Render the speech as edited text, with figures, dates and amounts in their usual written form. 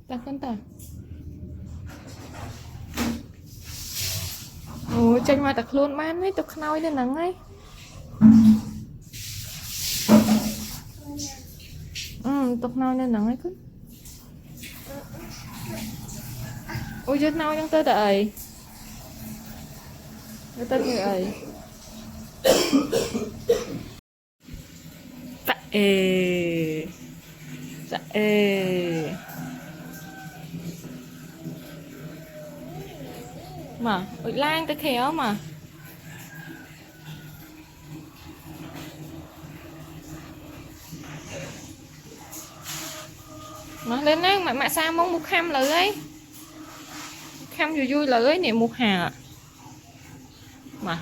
ta con ta ồ tranh mà tặc luôn man ấy tục nói lên nắng ấy tục nói lên nắng ấy cứ ôi chết nói đang tơ đợi tơ người ấy dạ ê dạ ê mà ôi lang tới khéo mà nó lên á mà sao mong một khăm lử ấy khăm vui vui lử ấy nè một hà mà